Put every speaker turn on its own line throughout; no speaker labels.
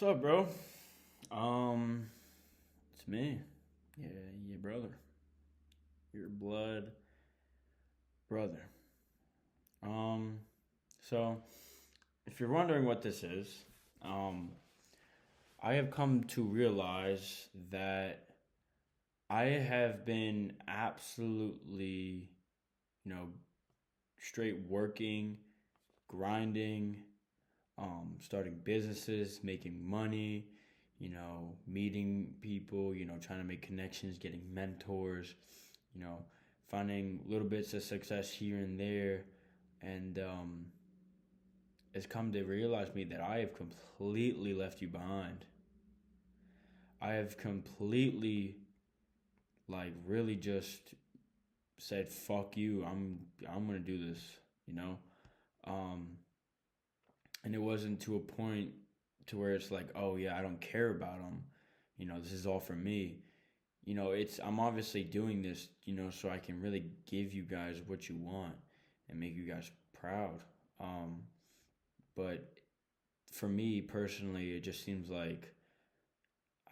What's up, bro? Um, it's me. Yeah, your brother. Your blood brother. Um, so if you're wondering what this is, um, I have come to realize that I have been absolutely, you know, straight working, grinding, starting businesses, making money, meeting people, trying to make connections, getting mentors, you know, finding little bits of success here and there. And it's come to realize me that I have completely left you behind. I have completely, like, really just said, fuck you. I'm going to do this, you know? Um, and it wasn't to a point to where it's like, oh yeah, I don't care about them. This is all for me. I'm obviously doing this, so I can really give you guys what you want and make you guys proud. Um, but for me personally, it just seems like,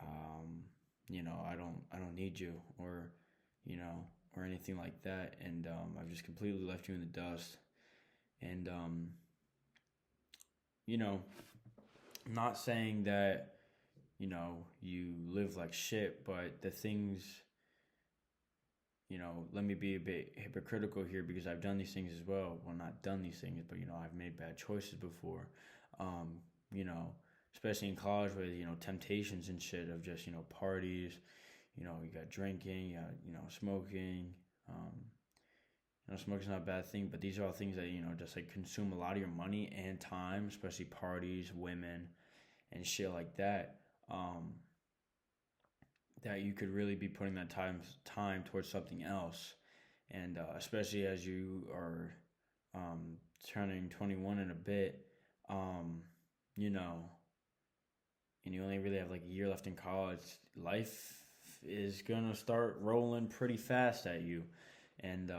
um, I don't need you you know, or anything like that. And I've just completely left you in the dust. And you know, I'm not saying that you live like shit, but the things, let me be a bit hypocritical here because I've done these things as well. Well, not done these things, but, I've made bad choices before. Um, you know, Especially in college with, temptations and shit of just, parties, you got drinking, you got, smoking. Um, Smoking's not a bad thing, but these are all things that, just like consume a lot of your money and time, especially parties, women, and shit like that. Um, that you could really be putting that time towards something else, and especially as you are turning 21 in a bit, um, you know, and you only really have like a year left in college. Life is gonna start rolling pretty fast at you, and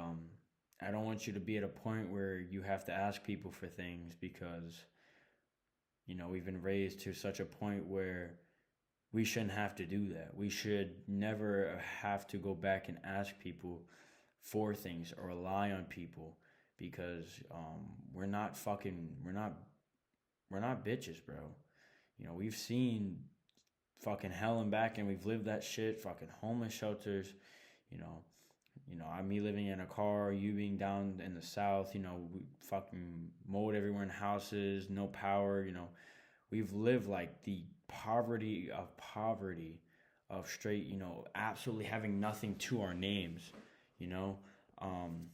I don't want you to be at a point where you have to ask people for things because we've been raised to such a point where we shouldn't have to do that. We should never have to go back and ask people for things or rely on people because we're not bitches, bro. We've seen fucking hell and back and we've lived that shit. Fucking homeless shelters, you know. Me living in a car, you being down in the south. We fucking mowed everywhere in houses, no power. We've lived like the poverty of straight, absolutely having nothing to our names, you know. Um,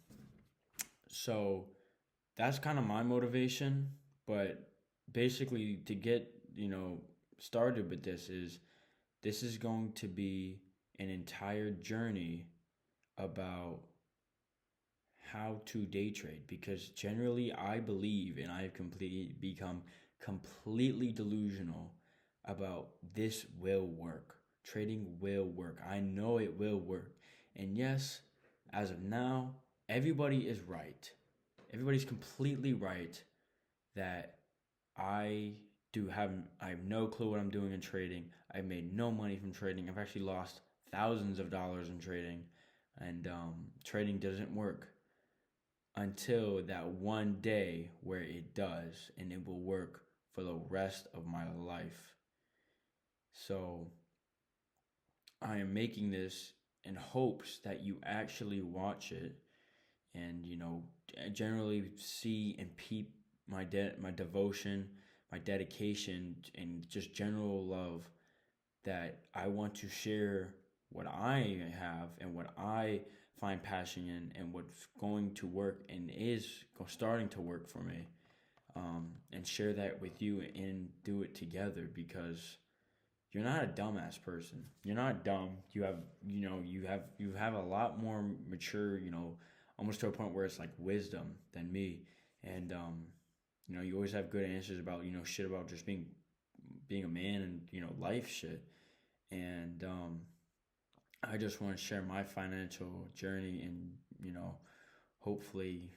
so that's kind of my motivation, but basically to get, started with this is going to be an entire journey about how to day trade because generally I believe and I have completely become completely delusional about this will work. Trading will work. I know it will work. And yes, as of now, everybody is right. Everybody's completely right that I I have no clue what I'm doing in trading. I've made no money from trading. I've actually lost thousands of dollars in trading, and trading doesn't work until that one day where it does, and it will work for the rest of my life. So I am making this in hopes that you actually watch it and generally see and peep my devotion, my dedication, and just general love that I want to share what I have and what I find passion in and what's going to work and is starting to work for me, and share that with you and do it together because you're not a dumbass person. You're not dumb. You have a lot more mature, almost to a point where it's like wisdom than me. And you always have good answers about, shit about just being a man and, life shit. And I just want to share my financial journey and, hopefully,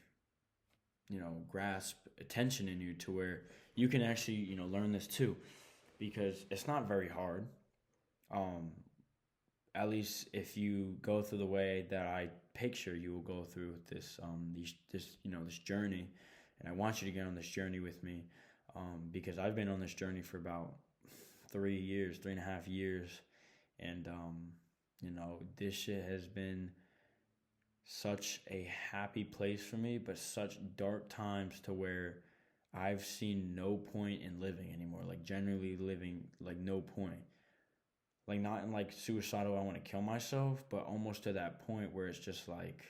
grasp attention in you to where you can actually, learn this too. because it's not very hard. Um, at least if you go through the way that I picture you will go through this this journey, and I want you to get on this journey with me, because I've been on this journey for about 3 years, 3.5 years, and this shit has been such a happy place for me, but such dark times to where I've seen no point in living anymore. Like generally living, like no point. Like not in like suicidal, I want to kill myself, but almost to that point where it's like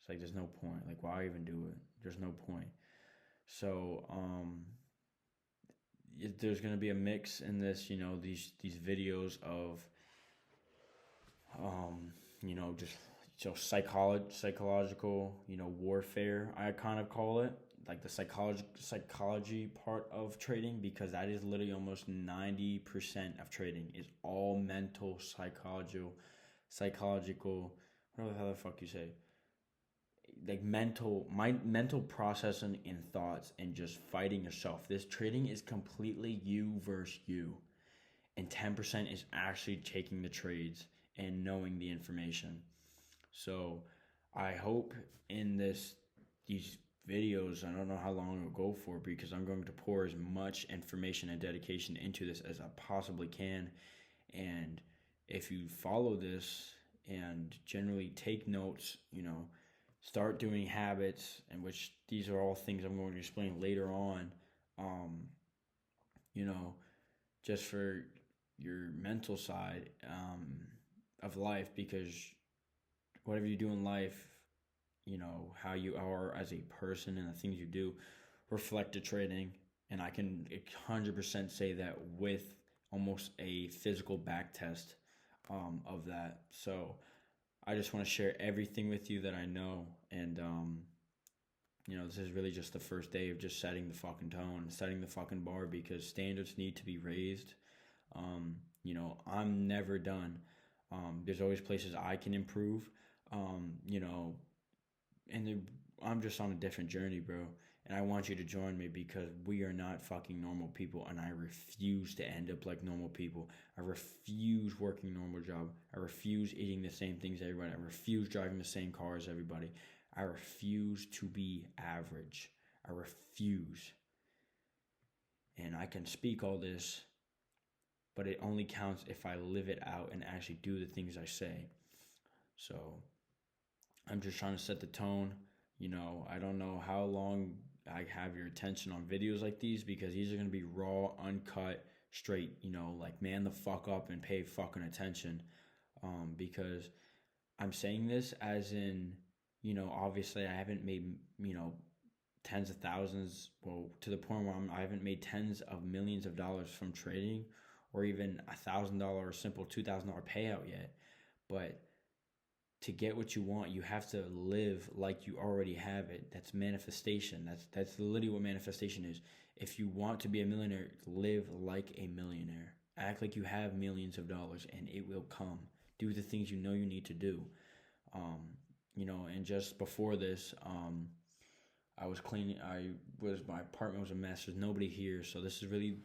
there's no point. Like why even do it? There's no point. So there's gonna be a mix in this, these videos of just psychological, warfare. I kind of call it like the psychology part of trading, because that is literally almost 90% of trading is all mental, psychological. Whatever the fuck you say, like mental processing and thoughts and just fighting yourself. This trading is completely you versus you, and 10% is actually taking the trades and knowing the information. So I hope in these videos, I don't know how long it'll go for, because I'm going to pour as much information and dedication into this as I possibly can. And if you follow this and generally take notes, start doing habits, in which these are all things I'm going to explain later on, um, you know, just for your mental side of life, because whatever you do in life, how you are as a person and the things you do reflect the trading. And I can 100% say that with almost a physical back test of that. So I just want to share everything with you that I know. And, this is really just the first day of just setting the fucking tone, setting the fucking bar, because standards need to be raised. I'm never done. There's always places I can improve. You know, and I'm just on a different journey, bro. And I want you to join me, because we are not fucking normal people, and I refuse to end up like normal people. I refuse working a normal job. I refuse eating the same things as everybody. I refuse driving the same car as everybody. I refuse to be average. I refuse. And I can speak all this, but it only counts if I live it out and actually do the things I say. So I'm just trying to set the tone. I don't know how long I have your attention on videos like these, because these are going to be raw, uncut, straight, like man the fuck up and pay fucking attention. Because I'm saying this as in, obviously I haven't made, tens of thousands, well, to the point where I haven't made tens of millions of dollars from trading, or even $1,000 simple $2,000 payout yet. But to get what you want, you have to live like you already have it. That's manifestation. That's literally what manifestation is. If you want to be a millionaire, live like a millionaire. Act like you have millions of dollars, and it will come. Do the things you know you need to do. And just before this, I was cleaning. My apartment was a mess. There's nobody here, so this is really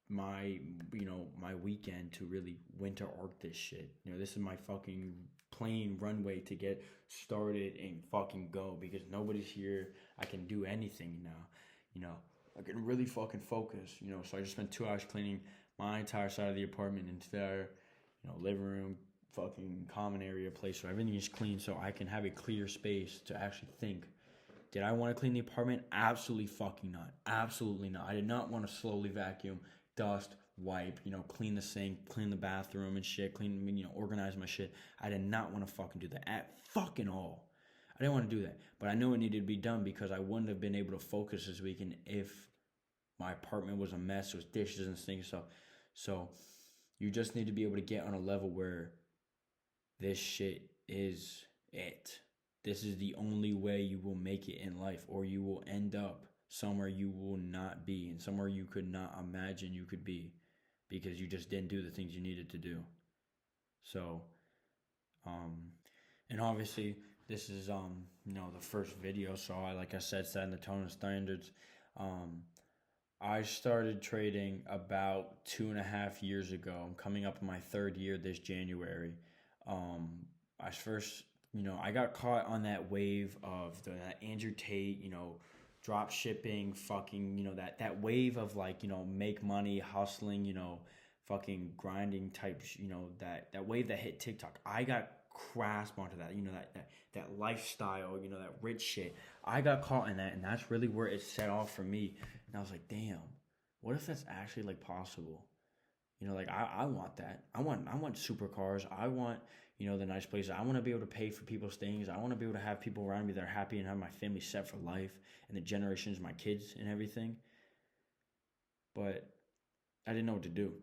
my my weekend to really winter arc this shit. This is my fucking plane runway to get started and fucking go, because nobody's here. I can do anything now. I can really fucking focus. So I just spent 2 hours cleaning my entire side of the apartment, entire living room, fucking common area place, so everything is clean, so I can have a clear space to actually think. Did I want to clean the apartment? Absolutely fucking not. Absolutely not. I did not want to slowly vacuum, dust, wipe, clean the sink, clean the bathroom and shit, organize my shit. I did not want to fucking do that at fucking all. I didn't want to do that. But I know it needed to be done, because I wouldn't have been able to focus this weekend if my apartment was a mess with dishes and things. So you just need to be able to get on a level where this shit is it. This is the only way you will make it in life, or you will end up somewhere you will not be, and somewhere you could not imagine you could be, because you just didn't do the things you needed to do. So, and obviously this is the first video, so like I said, setting the tone and standards. I started trading about 2.5 years ago. I'm coming up in my third year this January. Um, I first, I got caught on that wave of that Andrew Tate, drop shipping, fucking, that wave of like, make money, hustling, fucking grinding type, that wave that hit TikTok. I got grasped onto that, that lifestyle, that rich shit. I got caught in that, and that's really where it set off for me. And I was like, damn, what if that's actually like possible? Like I want that. I want supercars. I want, the nice places. I want to be able to pay for people's things. I want to be able to have people around me that are happy and have my family set for life and the generations, my kids and everything. But I didn't know what to do.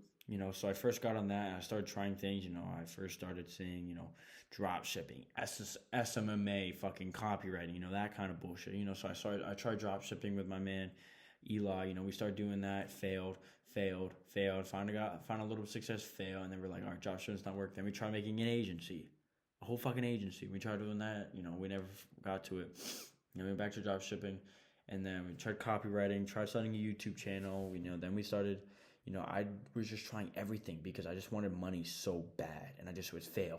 So I first got on that and I started trying things. I first started seeing, drop shipping, SMMA, fucking copywriting, that kind of bullshit. So I tried drop shipping with my man Eli. We started doing that, failed. Found a little success, fail, and then we're like, all right, drop shipping's not working. Then we tried making an agency, a whole fucking agency. We tried doing that, we never got to it. We went back to drop shipping, and then we tried copywriting, tried starting a YouTube channel. Then we started. I was just trying everything because I just wanted money so bad, and I just would fail,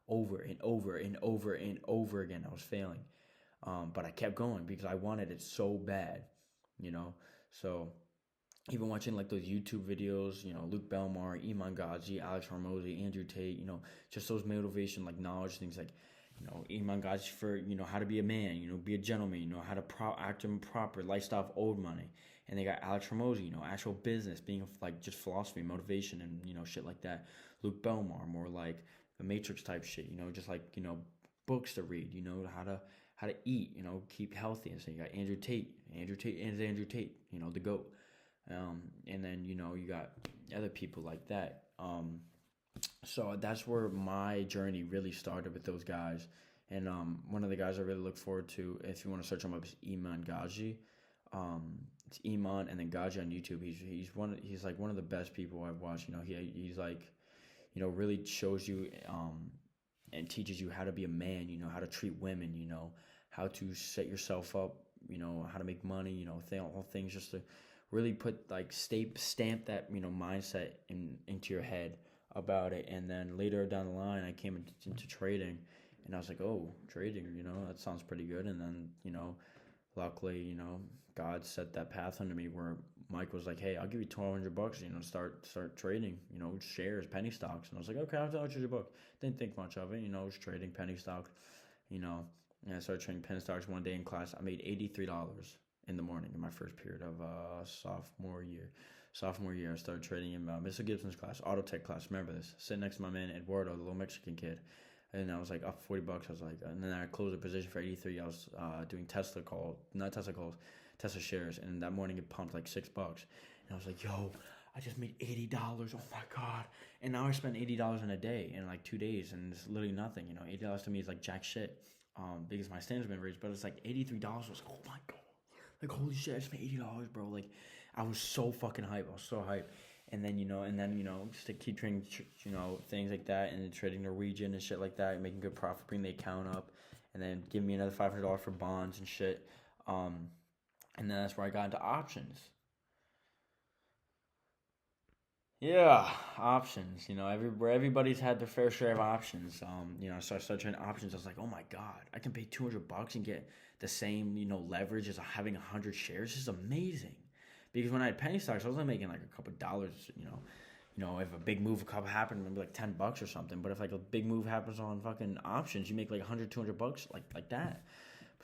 over and over and over and over again. I was failing, but I kept going because I wanted it so bad, you know. So even watching like those YouTube videos, Luke Belmar, Iman Gadzhi, Alex Hormozy, Andrew Tate, just those motivation like knowledge things like, Iman Gadzhi for how to be a man, be a gentleman, how to act in proper lifestyle of old money, and they got Alex Hormozy, actual business, being like just philosophy, motivation, and shit like that. Luke Belmar, more like the Matrix type shit, just like books to read, how to eat, keep healthy, and so you got Andrew Tate, the GOAT. And then you got other people like that. So that's where my journey really started with those guys. And one of the guys I really look forward to, if you want to search him up, is Iman Gadzhi. It's Iman and then Gadzhi on YouTube. He's like one of the best people I've watched. He's like, really shows you and teaches you how to be a man. How to treat women. How to set yourself up. How to make money. All things just to really put like stamp that mindset into your head about it. And then later down the line I came into trading, and I was like, oh, trading, that sounds pretty good. And then luckily God set that path under me where Mike was like, hey, I'll give you $1,200, start trading, shares, penny stocks. And I was like, okay, I'll trade your book. Didn't think much of it, was trading penny stocks, and I started trading penny stocks. One day in class I made $83 in the morning in my first period of sophomore year. I started trading in Mr. Gibson's class, auto tech class. Remember this? Sitting next to my man Eduardo, the little Mexican kid. And I was like up $40. I was like, and then I closed a position for 83. I was doing Tesla shares, and that morning it pumped like $6. And I was like, yo, I just made $80. Oh my god! And now I spent $80 in a day in like 2 days, and it's literally nothing. $80 to me is like jack shit. Because my standards been raised, but it's like $83. I was like, oh my god. Like, holy shit, I just made $80, bro. Like, I was so fucking hyped. I was so hyped. And then, just to keep trading, things like that, and then trading Norwegian and shit like that, making good profit, bring the account up, and then give me another $500 for bonds and shit. And then that's where I got into options. Yeah, options. Everybody's had their fair share of options. So I started trading options. I was like, oh my god, I can pay $200 and get the same, leverage as having 100 shares. This is amazing. Because when I had penny stocks, I was only making like a couple dollars. If a big move happened, maybe like $10 or something. But if like a big move happens on fucking options, you make like $100, $200 like that.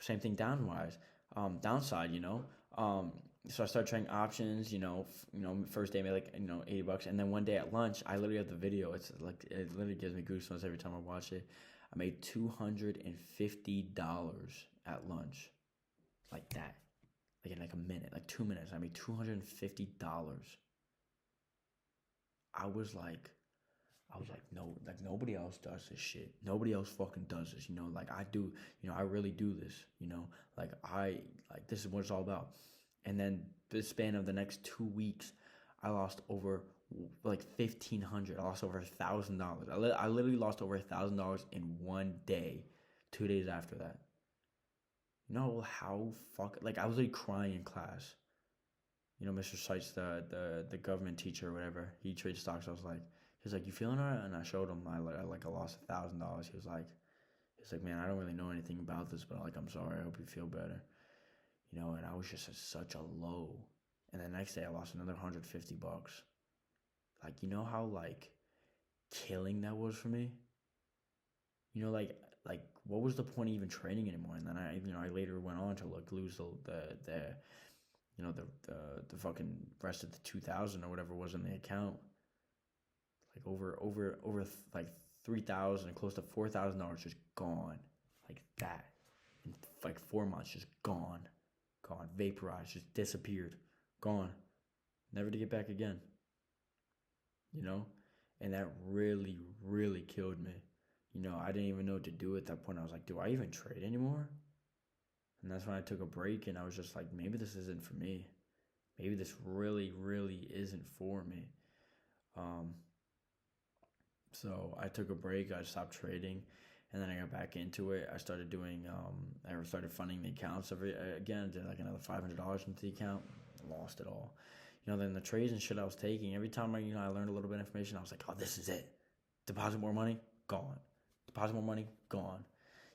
Same thing downside. So I started trading options. First day I made like $80, and then one day at lunch, I literally have the video. It's like it literally gives me goosebumps every time I watch it. I made $250 at lunch, like that, like in like a minute, like 2 minutes. I made $250. I was like, no, like nobody else does this shit. Nobody else fucking does this, like I do, I really do this, like this is what it's all about. And then the span of the next 2 weeks, I lost over like 1,500. I lost over $1,000. I literally lost over $1,000 in one day, 2 days after that. You know how like I was like crying in class. You know, Mr. Seitz, the government teacher or whatever, he trades stocks. I was like, he was like, "You feeling alright?" And I showed him I lost $1,000. He was like, "Man, I don't really know anything about this, but like, I'm sorry. I hope you feel better." You know, and I was just at such a low. And the next day, I lost another $150. Like, you know how like killing that was for me. You know, like what was the point of even training anymore? And then I later went on to lose the the fucking rest of the 2,000 or whatever was in the account, like over like 3,000, close to $4,000 just gone, like that, in like 4 months, just gone, vaporized, just disappeared, gone, never to get back again. You know, and that really really killed me. You know, I didn't even know what to do at that point. I was like, do I even trade anymore? And that's when I took a break and I was just like, maybe this isn't for me. Maybe this really, really isn't for me. Um, so I took a break. I stopped trading, and then I got back into it. I started doing. I started funding the accounts every again. Did like another $500 into the account. Lost it all. You know, then the trades and shit I was taking. Every time I learned a little bit of information, I was like, oh, this is it. Deposit more money, gone. Deposit more money, gone.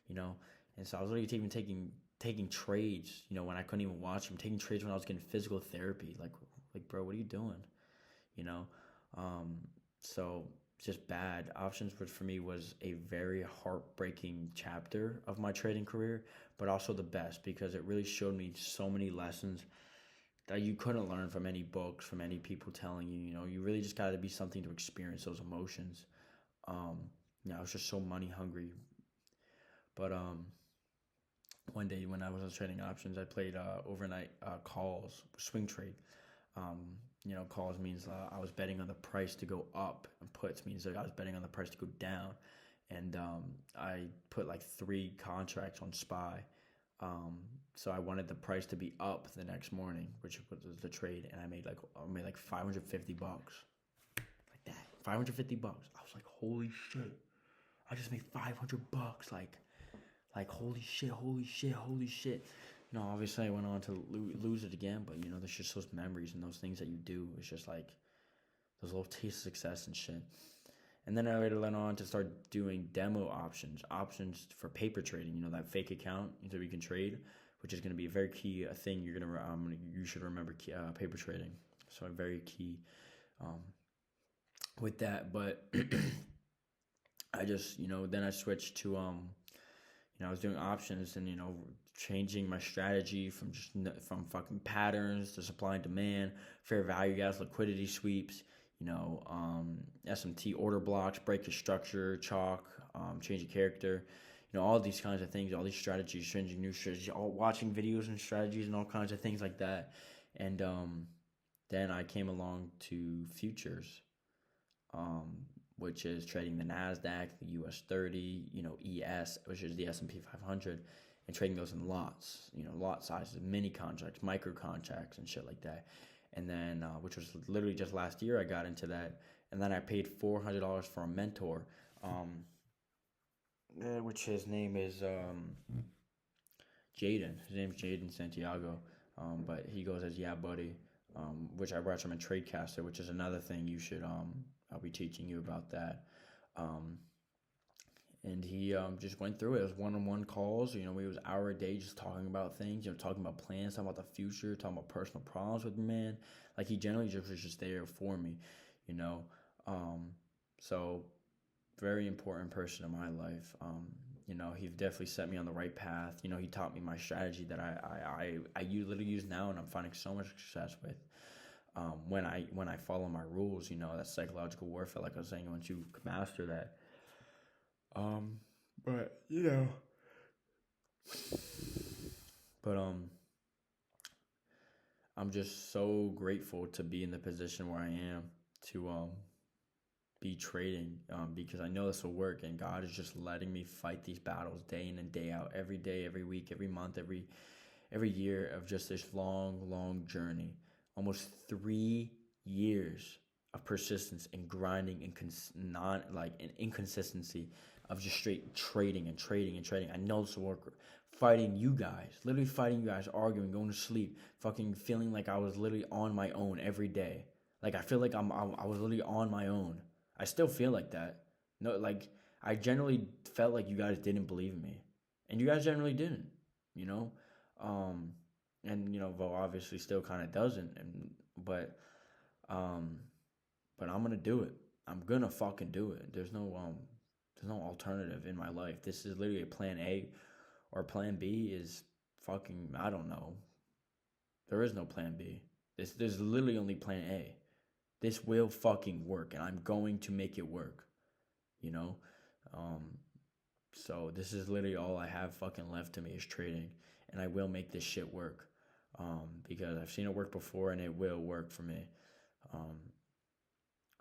You know, and so I was literally even taking trades. You know, when I couldn't even watch them, taking trades when I was getting physical therapy. Like, bro, what are you doing? You know, um, so just bad options. Which for me was a very heartbreaking chapter of my trading career, but also the best because it really showed me so many lessons that you couldn't learn from any books, from any people telling you. You know, you really just got to be something to experience those emotions. Um, I was just so money hungry, but one day when I was trading options, I played overnight calls, swing trade. Um, you know, calls means I was betting on the price to go up, and puts means that I was betting on the price to go down. And I put like 3 contracts on SPY. Um, so I wanted the price to be up the next morning, which was the trade, and I made like $550, like that, $550. I was like, holy shit! I just made $500. Like holy shit, holy shit, holy shit. You know, obviously I went on to lose it again, but you know, there's just those memories and those things that you do. It's just like those little tastes of success and shit. And then I later went on to start doing demo options for paper trading. You know, that fake account so you can trade, which is going to be a very key thing. You should remember paper trading. So a very key um, with that. But I just then I switched to I was doing options and changing my strategy from fucking patterns to supply and demand, fair value gaps, liquidity sweeps, SMT order blocks, break your structure, chalk, change your character, all these kinds of things, all these strategies, changing new strategies, all watching videos and strategies and all kinds of things like that. And then I came along to futures, which is trading the NASDAQ, the US 30, ES, which is the S&P 500, and trading those in lots, lot sizes, mini contracts, micro contracts, and shit like that. And then, which was literally just last year, I got into that. And then I paid $400 for a mentor, which his name is Jaden. His name's Jaden Santiago, but he goes as Yeah Buddy, which I watch him in Tradecaster, which is another thing you should I'll be teaching you about that. And he just went through it. It was one-on-one calls. We was hour a day just talking about things. Talking about plans, talking about the future, talking about personal problems with the man. Like he generally just was just there for me. So very important person in my life. He definitely set me on the right path. He taught me my strategy that I literally use now, and I'm finding so much success with. When I follow my rules, that psychological warfare, like I was saying, once you master that. But but I'm just so grateful to be in the position where I am to be trading, because I know this will work, and God is just letting me fight these battles day in and day out, every day, every week, every month, every year of just this long journey. Almost 3 years of persistence and grinding and inconsistency of just straight trading and trading and trading. I know this will work. Fighting you guys, literally fighting you guys, arguing, going to sleep, fucking feeling like I was literally on my own every day. Like I feel like I was literally on my own. I still feel like that. No, like I generally felt like you guys didn't believe in me, and you guys generally didn't. You know, um, and Vo obviously still kind of doesn't, but um, but I'm gonna do it. I'm gonna fucking do it. There's no alternative in my life. This is literally a plan A, or plan B is fucking, I don't know. There is no plan B. There's literally only plan A. This will fucking work, and I'm going to make it work. You know, um, so this is literally all I have fucking left to me is trading, and I will make this shit work. Because I've seen it work before, and it will work for me. Um,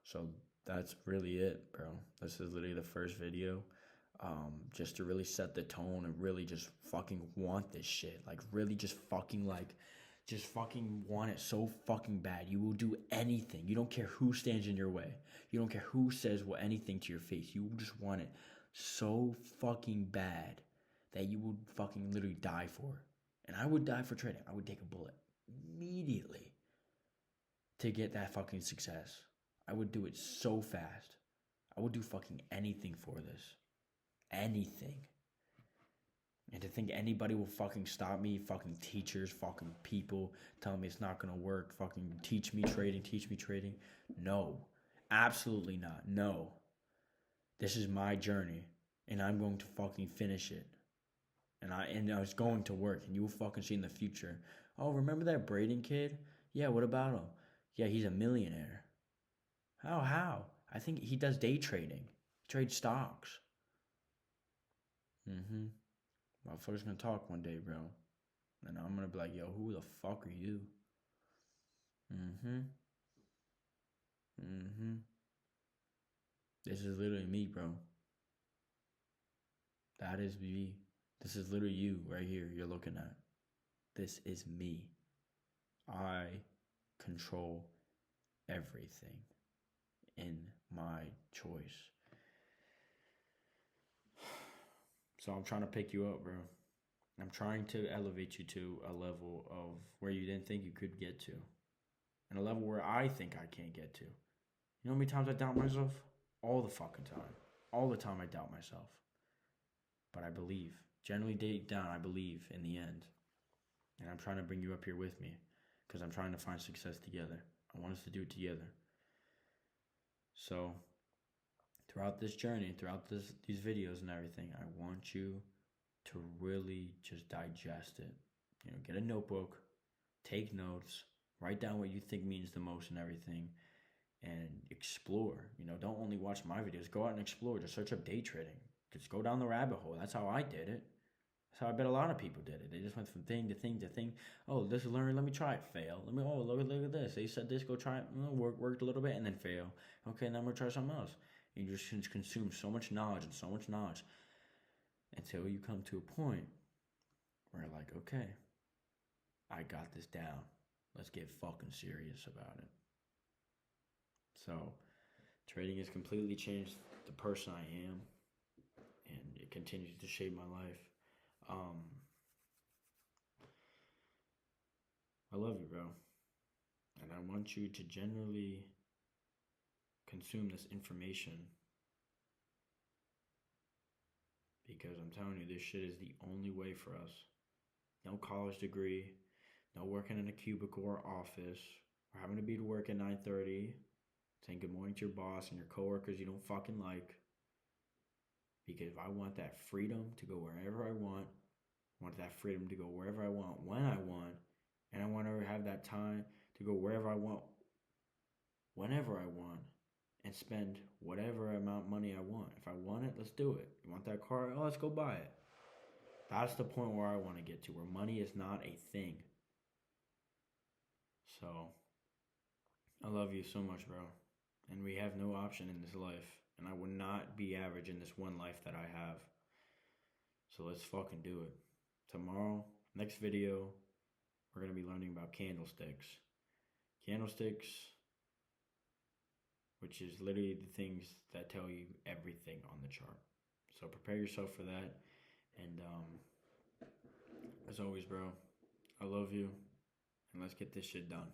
so that's really it, bro. This is literally the first video. Just to really set the tone and really just fucking want this shit. Like really just fucking want it so fucking bad. You will do anything. You don't care who stands in your way. You don't care who says anything to your face. You just want it so fucking bad that you would fucking literally die for. And I would die for trading. I would take a bullet immediately to get that fucking success. I would do it so fast. I would do fucking anything for this. Anything. And to think anybody will fucking stop me, fucking teachers, fucking people telling me it's not gonna work, fucking teach me trading. No. Absolutely not. No. This is my journey, and I'm going to fucking finish it. And it's going to work, and you will fucking see in the future. Oh, remember that Braden kid? Yeah, what about him? Yeah, he's a millionaire. How? I think he does day trading. He trades stocks. Motherfucker's gonna talk one day, bro. And I'm gonna be like, yo, who the fuck are you? This is literally me, bro. That is me. This is literally you right here you're looking at. This is me. I control everything in my choice. So I'm trying to pick you up, bro. I'm trying to elevate you to a level of where you didn't think you could get to. And a level where I think I can't get to. You know how many times I doubt myself? All the fucking time. All the time I doubt myself. But I believe. Generally deep down, I believe in the end. And I'm trying to bring you up here with me. Because I'm trying to find success together. I want us to do it together. So, throughout this journey, throughout these videos and everything, I want you to really just digest it. Get a notebook, take notes, write down what you think means the most and everything, and explore. Don't only watch my videos. Go out and explore. Just search up day trading. Just go down the rabbit hole. That's how I did it. That's how I bet a lot of people did it. They just went from thing to thing to thing. Oh, this is learning. Let me try it. Fail. Look at this. They said this. Go try it. Worked a little bit and then fail. Okay, now I'm gonna try something else. You just consume so much knowledge until you come to a point where you're like, okay, I got this down. Let's get fucking serious about it. So, trading has completely changed the person I am, and it continues to shape my life. I love you, bro. And I want you to generally consume this information, because I'm telling you, this shit is the only way for us. No college degree, no working in a cubicle or office, or having to be to work at 9:30, saying good morning to your boss and your coworkers you don't fucking like. Because I want that freedom to go wherever I want that freedom to go wherever I want, when I want, and I want to have that time to go wherever I want, whenever I want, and spend whatever amount of money I want. If I want it, let's do it. You want that car? Oh, let's go buy it. That's the point where I want to get to, where money is not a thing. So, I love you so much, bro. And we have no option in this life. And I would not be average in this one life that I have. So let's fucking do it. Tomorrow, next video, we're going to be learning about candlesticks. Candlesticks, which is literally the things that tell you everything on the chart. So prepare yourself for that. And as always, bro, I love you, and let's get this shit done.